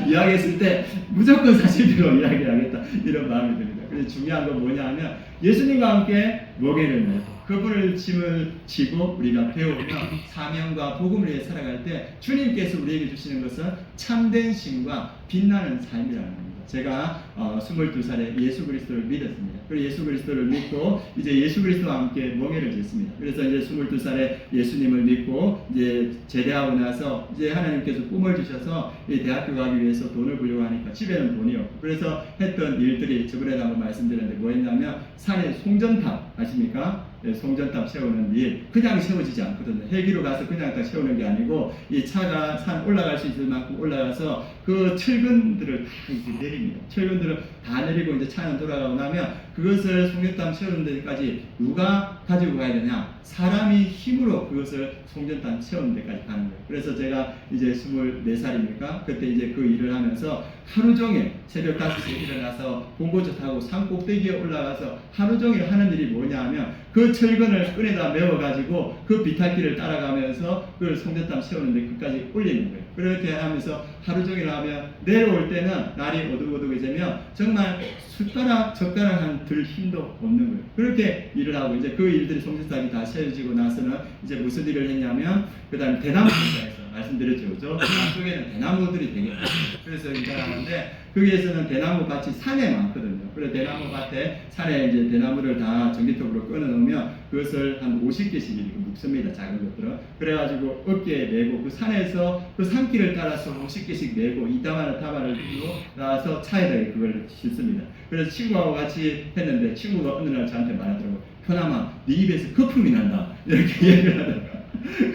S1: 이야기했을 때 무조건 사실대로 이야기하겠다 이런 마음이 듭니다. 그래서 중요한 건 뭐냐 하면 예수님과 함께 멍에를 메고 그분을 짐을 지고 우리가 배우며 사명과 복음을 위해 살아갈 때 주님께서 우리에게 주시는 것은 참된 힘과 빛나는 삶이라는 겁니다. 제가 22살에 예수 그리스도를 믿었습니다. 그리고 예수 그리스도를 믿고 이제 예수 그리스도와 함께 멍에를 졌습니다. 그래서 이제 22살에 예수님을 믿고 이제 제대하고 나서 이제 하나님께서 꿈을 주셔서 이 대학교 가기 위해서 돈을 벌려고 하니까 집에는 돈이 없고 그래서 했던 일들이 저번에도 한번 말씀드렸는데 뭐였냐면 산에 송전탑 아십니까? 송전탑 세우는 일 그냥 세워지지 않거든요. 헬기로 가서 그냥 다 세우는 게 아니고 이 차가 산 올라갈 수 있을 만큼 올라가서 그 철근들을 다 이제 내립니다. 철근들을 다 내리고 이제 차는 돌아가고 나면 그것을 송전탑 세우는 데까지 누가 가지고 가야 되냐? 사람이 힘으로 그것을 송전탑 세우는 데까지 가는 거예요. 그래서 제가 이제 24살입니까? 그때 이제 그 일을 하면서 하루 종일 새벽 5시에 일어나서 봉고차 타고 산 꼭대기에 올라가서 하루 종일 하는 일이 뭐냐 하면 그 철근을 끈에다 메워가지고 그 비탈길을 따라가면서 그걸 송대탑 세우는데 끝까지 올리는 거예요. 그렇게 하면서 하루 종일 하면 내려올 때는 날이 어둑어둑해지면 정말 숟가락 젓가락 한 들 힘도 없는 거예요. 그렇게 일을 하고 이제 그 일들이 송대탑이 다 세워지고 나서는 이제 무슨 일을 했냐면 그 다음에 대나무 공사에서 말씀드렸죠. 그죠? 남쪽에는 대나무들이 되게 많아요. 그래서 일을 하는데 거기에서는 대나무 밭이 산에 많거든요. 그래서 대나무 밭에 산에 이제 대나무를 다 전기톱으로 끊어 놓으면 그것을 한 50개씩 이렇게 묶습니다. 작은 것들은. 그래가지고 어깨에 메고 그 산에서 그 산길을 따라서 50개씩 메고 이다바를 들고 나와서 차에다 그걸 싣습니다. 그래서 친구하고 같이 했는데 친구가 어느 날 저한테 말하더라고요. 현아마, 네 입에서 거품이 난다. 이렇게 얘기를 하더라고요.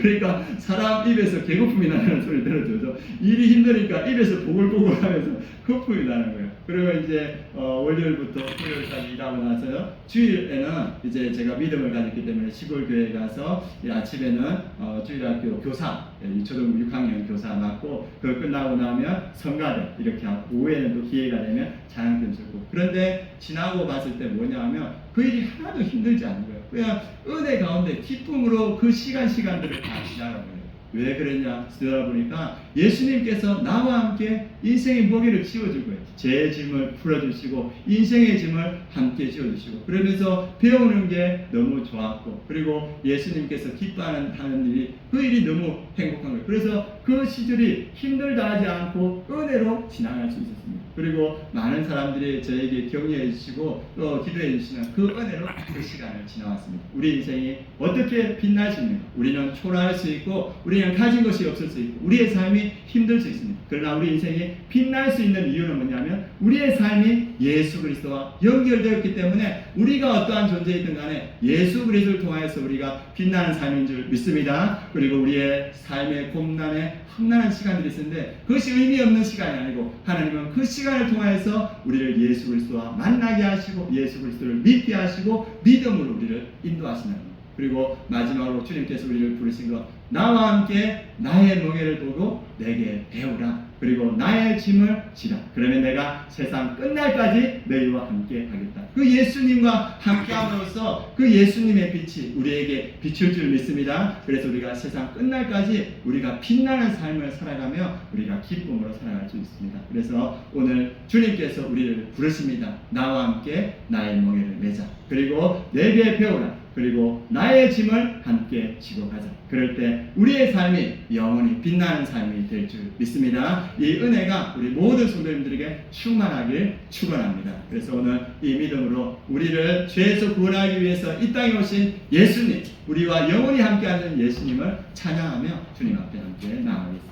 S1: 그러니까 사람 입에서 개거품이 나는 소리 들어줘서 일이 힘드니까 입에서 보글보글 하면서 거품이 나는 거예요. 그리고 이제 월요일부터 토요일까지 일하고 나서요. 주일에는 이제 제가 믿음을 가졌기 때문에 시골 교회에 가서 아침에는 주일학교 교사, 초등 6학년 교사 맡고 그거 끝나고 나면 성가대 이렇게 하고 오후에는 또 기회가 되면 찬양팀 쓰고. 그런데 지나고 봤을 때 뭐냐면 그 일이 하나도 힘들지 않은 거예요. 그냥 은혜 가운데 기쁨으로 그 시간들을 다 지나가는 거예요. 왜 그랬냐 들어보니까 예수님께서 나와 함께 인생의 무게를 지워줄 거예요. 제 짐을 풀어주시고 인생의 짐을 함께 지워주시고 그러면서 배우는 게 너무 좋았고 그리고 예수님께서 기뻐하는 일이 그 일이 너무 행복한 거예요. 그래서 그 시절이 힘들다 하지 않고 은혜로 지나갈 수 있었습니다. 그리고 많은 사람들이 저에게 격려해 주시고 또 기도해 주시는 그 은혜로 그 시간을 지나왔습니다. 우리 인생이 어떻게 빛날 수 있는가? 우리는 초라할 수 있고 우리는 가진 것이 없을 수 있고 우리의 삶이 힘들 수 있습니다. 그러나 우리 인생이 빛날 수 있는 이유는 뭐냐면 우리의 삶이 예수 그리스도와 연결되었기 때문에 우리가 어떠한 존재이든 간에 예수 그리스도를 통하여서 우리가 빛나는 삶인 줄 믿습니다. 그리고 우리의 삶의 곤란에 험난한 시간들이 있었는데 그것이 의미 없는 시간이 아니고 하나님은 그 시간을 통하여서 우리를 예수 그리스도와 만나게 하시고 예수 그리스도를 믿게 하시고 믿음으로 우리를 인도하시는 겁니다. 그리고 마지막으로 주님께서 우리를 부르신 것 나와 함께 나의 멍에를 보고 내게 배우라. 그리고 나의 짐을 지라. 그러면 내가 세상 끝날까지 너희와 함께 하겠다. 그 예수님과 함께함으로써 그 예수님의 빛이 우리에게 비출 줄 믿습니다. 그래서 우리가 세상 끝날까지 우리가 빛나는 삶을 살아가며 우리가 기쁨으로 살아갈 수 있습니다. 그래서 오늘 주님께서 우리를 부르십니다. 나와 함께 나의 멍에를 매자. 그리고 내게 배우라. 그리고 나의 짐을 함께 지고 가자. 그럴 때 우리의 삶이 영원히 빛나는 삶이 될 줄 믿습니다. 이 은혜가 우리 모든 성도님들에게 충만하길 축원합니다. 그래서 오늘 이 믿음으로 우리를 죄에서 구원하기 위해서 이 땅에 오신 예수님, 우리와 영원히 함께하는 예수님을 찬양하며 주님 앞에 함께 나아가겠습니다.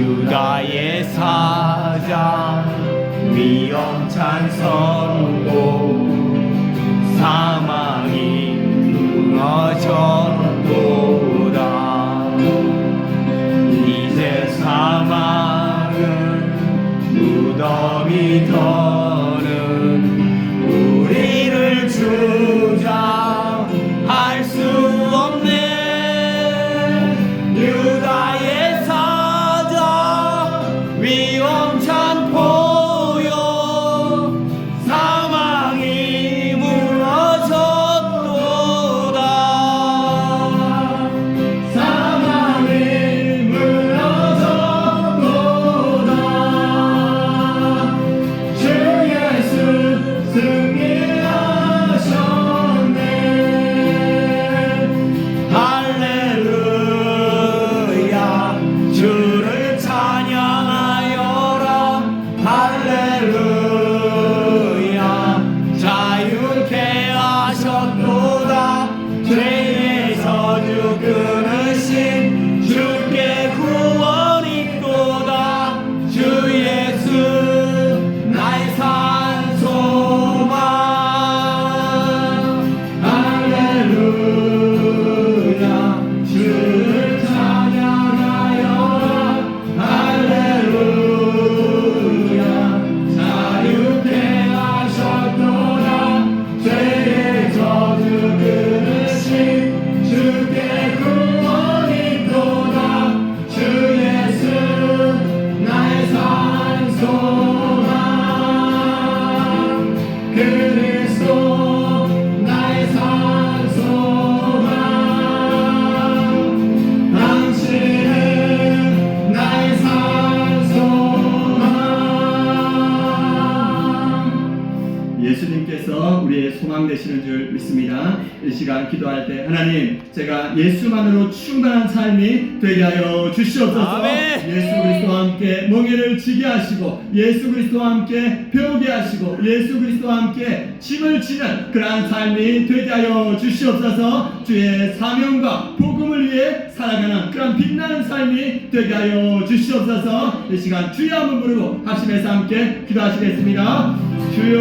S2: 유다의 사자 위험찬 선고 사망이 무너졌도다. 이제 사망은 무덤이 더는 우리를 주장할 수 없네. 유다의 사자 위험찬 포효 사망이 무너졌도다. 사망이 무너졌도다. 주 예수 승리하셨네. 할렐루야 주를 찬양하여라. 할렐루야 자유케 하셨도다. 죄의 저주 끊으신 주께 구원 있도다. 주 예수 나의 산 소망. 할렐루야 주를 찬양하여라. 할렐루야 자유케 하셨도다. 죄의 저주 끊으신 주께 구원 있도다. 주 예수 나의 산 소망. 그리스도 나의 산 소망. 당신은 나의 산 소망.
S1: 예수님께서 우리의 소망 되시는 줄 믿습니다. 이 시간 기도할 때 하나님 제가 예수만으로 충만한 삶이 되게 하여 주시옵소서.
S2: 아멘.
S1: 예수 그리스도와 함께 멍에를 지게 하시고 예수 그리스도와 함께 배우게 하시고 예수 그리스도와 함께 짐을 지는 그러한 삶이 되게 하여 주시옵소서. 주의 사명과 복음을 위해 살아가는 그런 빛나는 삶이 되게 하여 주시옵소서. 이 시간 주여 한번 부르고 합심해서 함께 기도하시겠습니다. 주여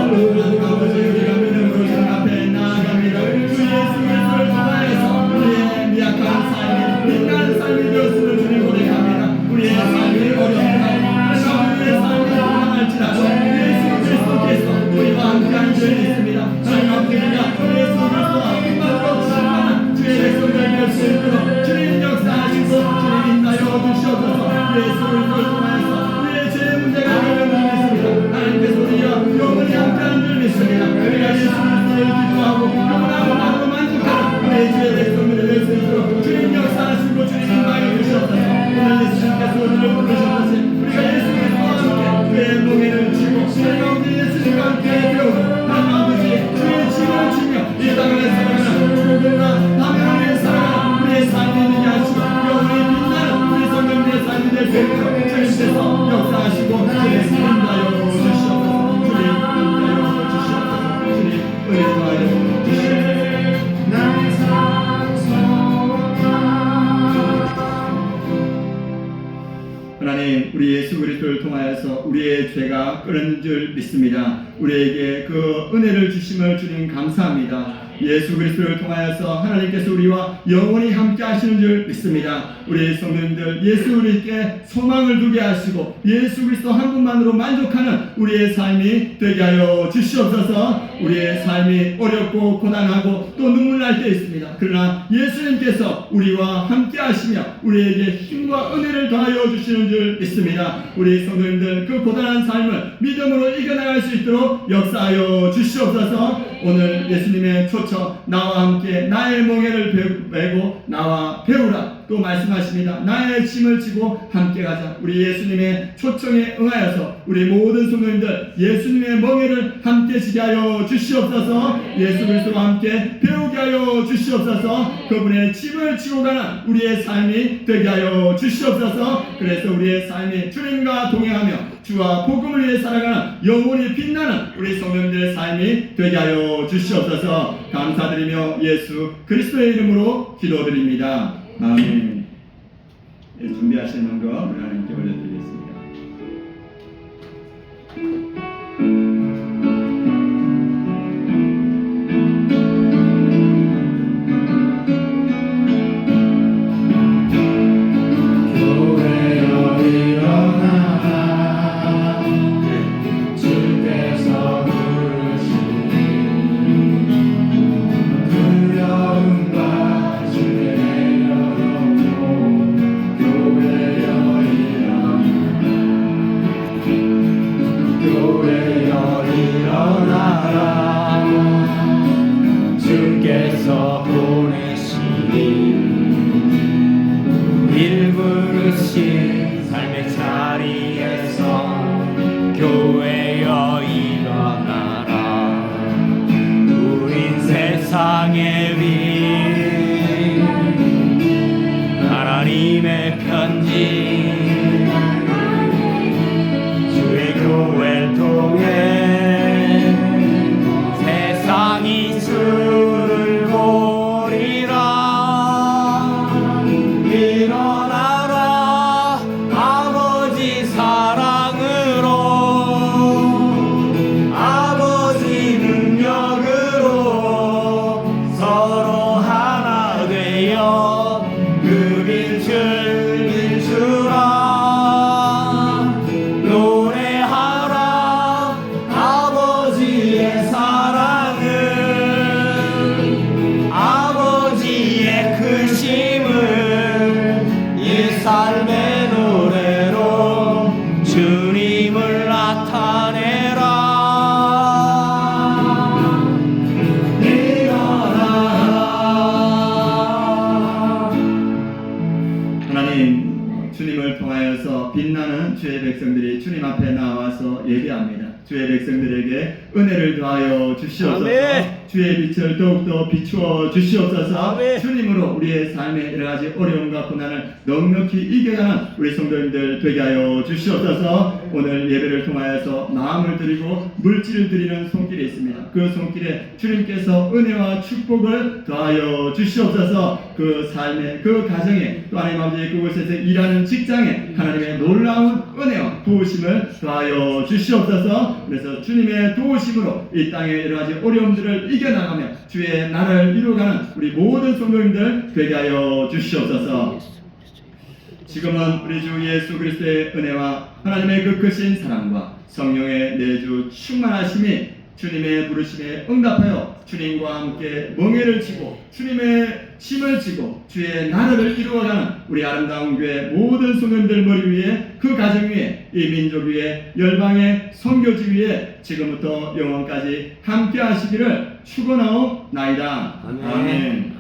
S1: 하나님 아버지 우리가 믿음으로 주 앞에 나아갑니다. 주 예수 그리스도를 통하여서 우리의 미약한 삶이 빛나는 삶이 되었음을 주님 고백합니다. 우리의 삶이 어렵다 우리의 삶이 불안할지라도 예수 그리스도께서 우리와 함께한 줄 믿습니다. 하나님 아버지 우리가 예수 그리스도와 힘만으로 충만한 주의 백성들 될 수 있도록 주님 역사하시고 주님 인하여 주시옵소서. 예수 그리스도를 통하여서 우리의 죄의 문제가 해결되는 줄 믿습니다. 하나님께서 우리와 영원히 함께하는 줄 믿습니다. 우리가 예수 그리스도를 기도하고 영원하고 마음으로 만족하는 우리의 주의 백성들이 될 수 있도록 주님 역사하시고 주님 인하여 주시옵소서. 오늘 예수님께서 우리를 부르셨듯이 우리가 예수 그리스도와 함께 그의 멍에를 쥐고 우리 가운데 예수님과 함께 배우고 하나님 아버지 주의 짐을 지며 이 땅을 살아가는 누구나 사명을 위해 살아가는 우리의 삶이 되게 하시고 영원히 빛나는 우리 성도들의 삶이 될 수 있도록 주님께서 역사하시고 주님 인하여 주시옵소서. 주님 인하여 주시옵소서. 주님 은혜하여 주시옵소서.
S2: 나의 산 소망.
S1: 하나님 우리 예수 그리스도를 통하여서 우리의 죄가 끊어진 줄 믿습니다. 우리에게 그 은혜를 주심을 주님 감사합니다. 예수 그리스도를 통하여서 하나님께서 우리와 영원히 함께 하시는 줄 믿습니다. 우리 성도님들 예수 그리스도께 소망을 두게 하시고 예수 그리스도 한 분만으로 만족하는 우리의 삶이 되게 하여 주시옵소서. 우리의 삶이 어렵고 고단하고 또 눈물 날 때 있습니다. 그러나 예수님께서 우리와 함께 하시며 우리에게 힘과 은혜를 더하여 주시는 줄 믿습니다. 우리 성도님들 그 고단한 삶을 믿음으로 이겨나갈 수 있도록 역사하여 주시옵소서. 오늘 예수님의 초청 나와 함께 나의 멍에를 메고 나와 배우라 또 말씀하십니다. 나의 짐을 지고 함께 가자. 우리 예수님의 초청에 응하여서 우리 모든 성도님들 예수님의 멍에를 함께 지게 하여 주시옵소서. 예수 그리스도와 함께 배우게 하여 주시옵소서. 그분의 짐을 지고 가는 우리의 삶이 되게 하여 주시옵소서. 그래서 우리의 삶이 주님과 동행하며 주와 복음을 위해 살아가는 영원히 빛나는 우리 성도님들의 삶이 되게 하여 주시옵소서. 감사드리며 예수 그리스도의 이름으로 기도드립니다. 아멘. 준비하시는 거 우리 하나님께 올려드리겠습니다.
S3: 교회여 일어나라 주께서 부르시니 두려움과 주의 내려놓고 교회여 일어나라 주께서 보내시니 우리를 부르신 삶의 자리에서 교회여 일어나라 우린 세상의 빛 하나님의 편지 주의 교회를 통해 세상이 주를 보리라 일어나라 아버지 사랑으로 아버지 능력으로 서로 하나 되어 그 빛을 비추라 노래하라 아버지의 사랑을 아버지의 크심을 이 삶의 노래로 주님을 나타내라 일어나라
S1: 하나님, 주님을 통하여서 빛나는 주의 백성들이 주님 앞에 나와서 예배합니다. 주의 백성들에게 은혜를 더하여 주시옵소서.
S2: 아멘.
S1: 주의 빛을 더욱더 비추어 주시옵소서.
S2: 아멘.
S1: 주님으로 우리의 삶의 여러 가지 어려움과 고난을 넉넉히 이겨가는 우리 성도님들 되게 하여 주시옵소서. 오늘 예배를 통하여서 마음을 드리고 물질을 드리는 손길이 있습니다. 그 손길에 주님께서 은혜와 축복을 더하여 주시옵소서. 그 삶에, 그 가정에, 또 하나님 아버지 그곳에서 일하는 직장에 하나님의 놀라운 은혜와 도우심을 더하여 주시옵소서. 그래서 주님의 도우심으로 이 땅의 여러 가지 어려움들을 이겨나가며 주의 나라를 이루어가는 우리 모든 성도님들 되게 하여 주시옵소서. 지금은 우리 주 예수 그리스도의 은혜와 하나님의 그 크신 사랑과 성령의 내주 충만하심이 주님의 부르심에 응답하여 주님과 함께 멍에를 지고 주님의 짐을 지고 주의 나라를 이루어가는 우리 아름다운 교회 모든 성도님들 머리 위에 그 가정 위에 이 민족 위에 열방의 선교지 위에 지금부터 영원까지 함께 하시기를 축원하옵나이다.
S2: 아멘.
S1: 아멘.